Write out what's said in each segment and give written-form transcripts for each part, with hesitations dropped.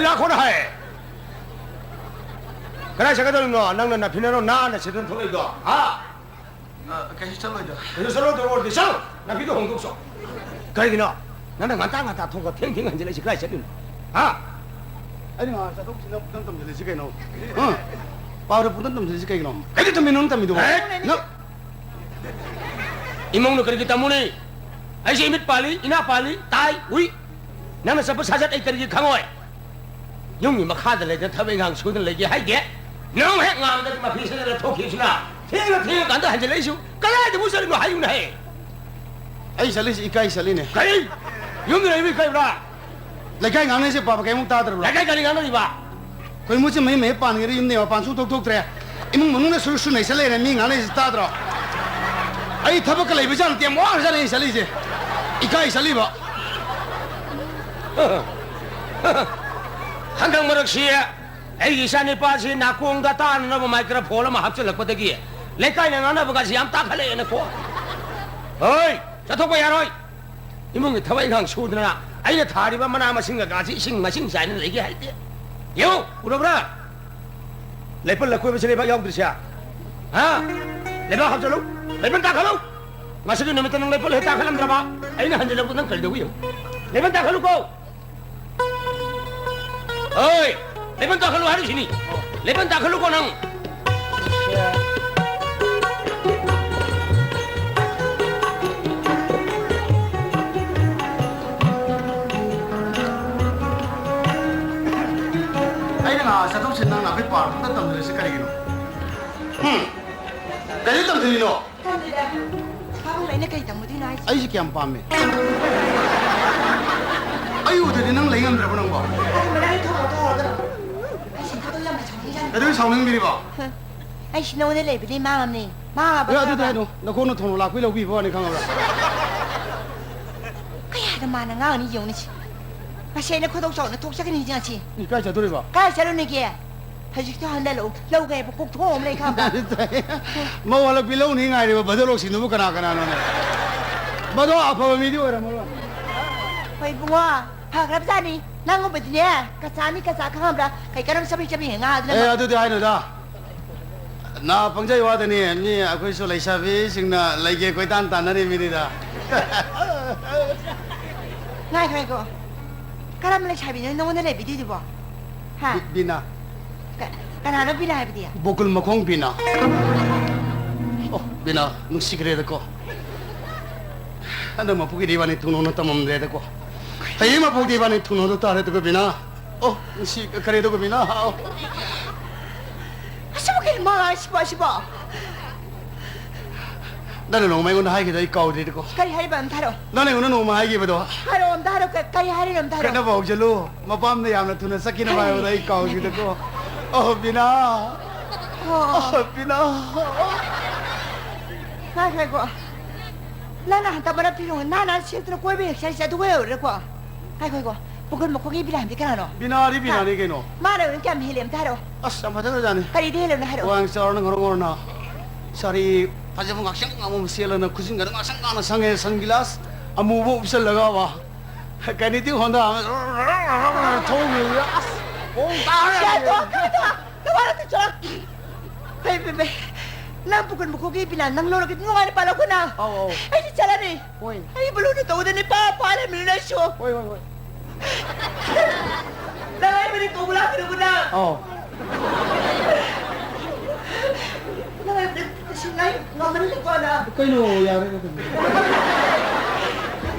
라 코나 해. 그래 제가들 너 낭나 비나로 나나 제대로 통해도 계속 잘라줘. 그래서 서로 들어올 때서 나 비도 홍독소. 그래 너 나는 간다 통과 탱탱 한절에 그래 제대로. 아니 마 자동 지나 부담 좀 들리지 개노. 바로 부담 좀 들리지 개노. 그게 좀 미는 땀이도. 너 이몽노 그렇기 때문에 아이시 밋 빨리 이나 빨리 따이 우이 나는 서버 사자 애들이 강호해. 용이 막 하들레 타뱅강 소들레기 하이게. 너무 행함들 막 비서들 토키시나. 태가 간다 한절레시오. 까야도 무슨 뭐 하유나 해. 아이 살리지 이까이 살리네. 그래. 용들이 왜 그래라. लेकिन गाने से पापा कहीं मुक्ता दर 내가 가는 거 아니야. कोई मुझे मैं पान के लिए नहीं पान सौ तो तरे इमं मनुने सुरु नहीं चले रे मी गाने से तादर आई थबक ले बजान ते मोर जा नहीं चली जे इकाई चली बा 한강 머럭시에 이산이 빠지 나공다 따는 거 마이크로폰 막 합쳐놓고대기 내가이는 하나 보가지 양 딱할래 해놓고 어이 저 토고 야로이 이몽이 타와이강 수드나 아이가 다리만 아마 생각하지 싱마싱사는 얘기할 때 요 울어보라 레벨 넣고 해보시 레벨 영들이야 레벨 합쳐로 레벨 딱하로 마시기 놈이 뜨는 레벨 해 딱하면 들어봐 아이는 한 줄로 그냥 걸려고요 레벨 딱하놓고 어이 레벨 딱하로 하루시니 레벨 딱하놓고 는 자동 신랑 앞에 봐. 어떤 땀들이 색깔이기노. 그래 땀들이노. 바보 레네 그이 땀무디 나이. 아이지 게 밤에. 아유, 들이는 레이건 들어보는 거. 말이 더더더. 아이씨 도돌람 정리장. 애들 상능 비리 봐. 아이씨 너 오늘 레벨이 마음니. 마아 봐. 야, 너 그거는 돈을 낳고 이러고 비보아니 강하라. 그야 많은 거 아니 용니지. 마시는 고독성은 독작은 이지하지. 이까지 저들이 봐. 가자로 내게. 아직도 한 달로 lâu ngày 꼭 도움 내 감다. 뭐 원래 빌로 니 가리 버들로 신도 그나 너네. 뭐도 아파 미디어라 뭐. 어이 붕어. 하그랍자니. 난거 버디냐. 가자니 가자 감다. 가이가랑 샤비샤비 행아. 에 아두도 하이노다. 나 방자이 와더니 니 아고이소 레샤비 싱나 레게 고이 단단하니 미리다. 나이 그래고. 가람을 샤비는 너 오늘 레비디 봐. 하. 비나. 가나는 비나 해비디야. 보글 마콩 비나. 비나 눅시 그래도 anda mau pergi di mana tu nono tamam deh deko. Tapi mau pergi di mana tu nono tak ada tu bina. Si kerja tu bina. Asal mungkin malah siapa. Dah nono mai guna hai kita ikau deh deko. Kali hari bam tharo. Dah nono nono mai kita betul. Tharo om tharo kali hari om tharo. Kena bau jelu. Mapam ni yang tu nasi kena mai udah ikau gitu deko. Bina. Bina. Nah kau. Lana tak pernah pilih. Nana siapa kau beri saya tu kau orang kau. Hai kau. Bukan mau kau bilang di kana no. Bina ni keno. Mana orang kami hilim tharo. Asam pada tu jani. Kali dia hilim tharo. Wang seorang orang na. Sorry. Pasal pun asyik ngamu siapa na kucing kadang asyik ngana sange sunglass. Amu bu bisa lagawa. Kani tu Honda. Thong ya. Siapa? Mana tu cakap? Hei. Nang bukan buku gini bilang nang lorong itu nggak ada pala ko na. Ay cala ni. Ay belum tahu dah ni pa pala mina show. Oi. Nang ay beri kau bulan kena guna. Nang ay beri sinai ngamen ni kau na. Kau no ya.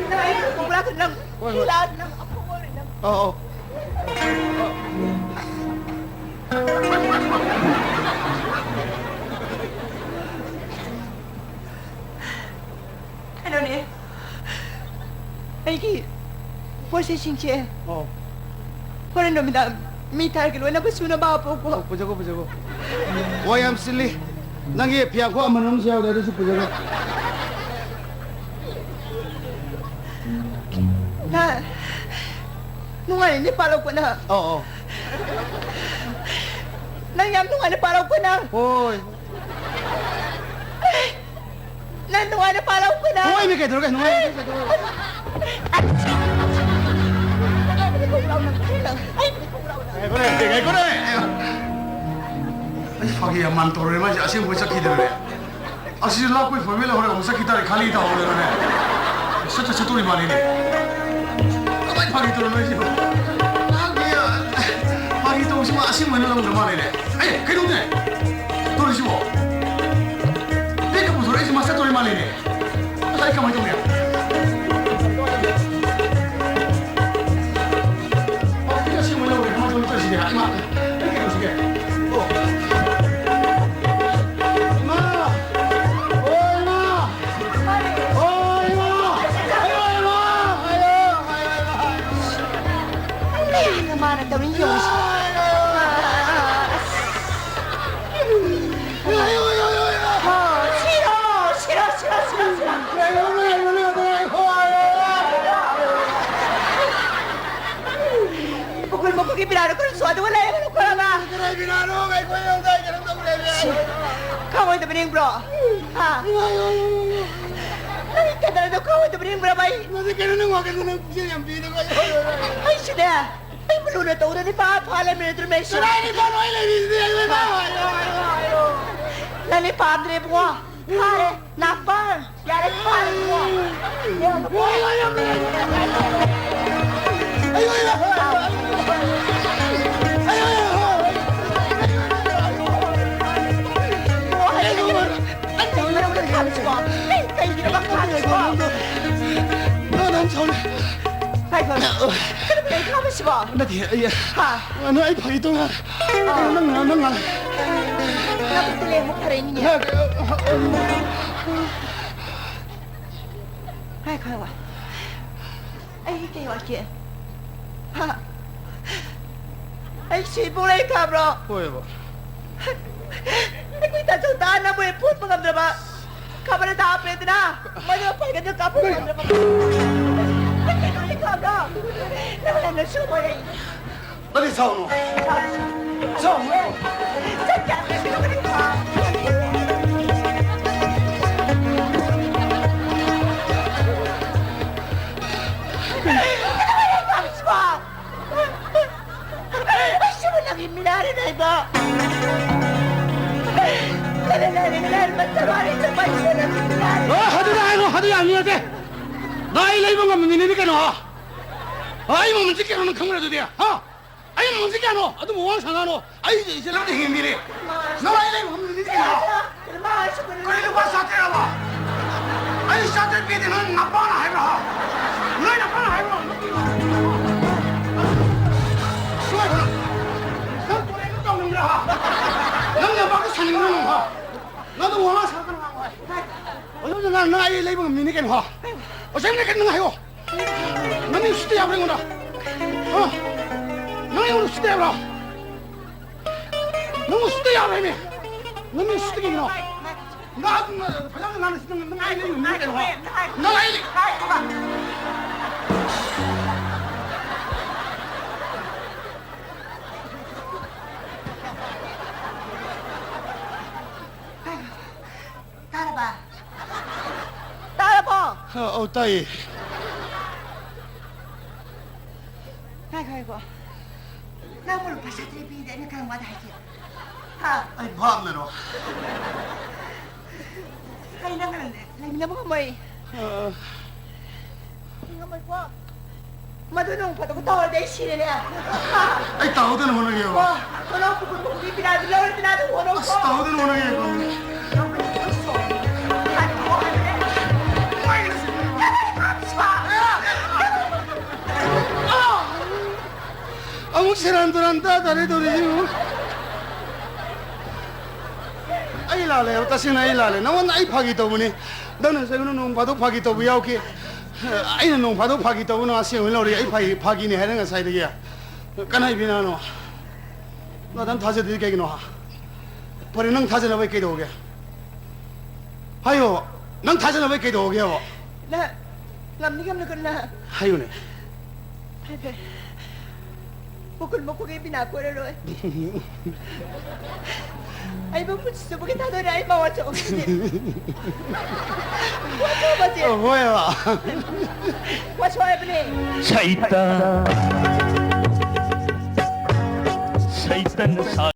Nang ay kau bulan kena hilang nang apa kau ni nang. Ano ni? Ay ki, wala sinche. Wala naman na mitar kilo na basuna ba po ko. Puja ko. Wayam silly. Nangi pihak ko amanam siya dari si puja ko. Na, nung ano ni palaw ko na. Nangyam nung ano palaw ko na. Hoy. Nandung ano palaw ko na. Hoy, may kayo ka. Ay, ay, 파기야 만토를 마지 아시 뭐 sak이더래 아시 라고 포밀라 호래 뭐 sak이다래 칼리다 오래네 진짜 저돌이 말이네 아마 파기 들어놓지 파기야 파기 또 무슨 아시 뭐는 놈 말이네 아니 그런데 돌이지 뭐 내가 무슨 소리 좀 사돌이 말이네 아이 가만 좀 해. 이거 지금 뭐냐고 가만 좀 떠시게 이마 이렇게 보시게 이마 Naman ang gawin yun. Pukul mo kung ipinano ko ng suwado, wala yung ko lang ah. Kamoy na bining bro. Ha? Nakikita na daw kamoy na bining bro, bay. Ay, sila. Ay, malunod ako na ni Papa. Alam mo yung information. Lalipad rin mo. Pare, napar. Yari pare mo. Nanti, iya. Ano ay pakito nga. Nang. Napatuloy mo pa rin niya. Ay, kawa. Ay, kayo aki. Ha? Ay, sibong na ikaw, bro. Hoy ba? Ay, kung itasang na mo yung put mga drama. Kabar na tapit na. Manapay ka ng kapot mga drama. Ay, kayo ikaw, bro. Nawala na siya mo rin. Dali sao no. Sao mo. Sadya ka siya mo rin pa. Minari na iba. Lalalalang matawari sa bansa na minari. 하도 야 아니한테. 나이 레이번 가면 니네니까 너. 아이 뭐 문제게 하는 강물에도 돼. 아이 뭐 문제게 하노. 아도 뭐 왕상 하노. 아이 이제 나한테 힘이래. 나이 레이번 가면 니네니까 너. 그래도 봐 사태라 봐. 아이 사태 비디는 나빠나 해봐. 너희 나빠나 해봐. 남녀 밖에 사는 거는 봐. 나도 원하 사는 거 봐. 어제 나 아이 레이번 미니겐 봐. 어제 내가 능 하요. 너는 수대 잡는 거다. 너는 오늘 수대 잡아. 너무 수대 잡아매. 너는 수대게 너. 나 바장 나는 수대 능 아이 레이번 미니겐 봐. 너 아이 따라봐. 따이. 아이고. 나 오늘 바사들이 비대는 그런 거 하지. 하. 아이 밤내로. Ay, naman mo kamoy. Kamoy po. Madunong pa ito ko tawal dahil sila niya. 아이 따오대는 원하게 봐. Wala ko kung pinadulaw na pinadulaw ko. 따오대는 원하게 봐. 아무 사람들한테 다리 돌리지. 아이 라래, 어떠신 아이 라래. 나만 아이 파기 때문에 너는 세우는 놈 봐도 파기 때문에 야오게. 아이는 놈 봐도 파기 때문에 아시 올라오리 아이 파기니 하는 거 사이드야. 까나이 비나노. 나단 다시 들게 기노. 버리 능 다시 나왜 깨도 오게. 아유, 능 다시 나왜 깨도 오게. Na, lam ni kam na ko na. 아유네. Bukol mo ko kayo pinako na rin. Ay, mapunso mo kita doon ay mawatsa ko. What's up, Ate? 뭐야? What's happening? शैतान शैतान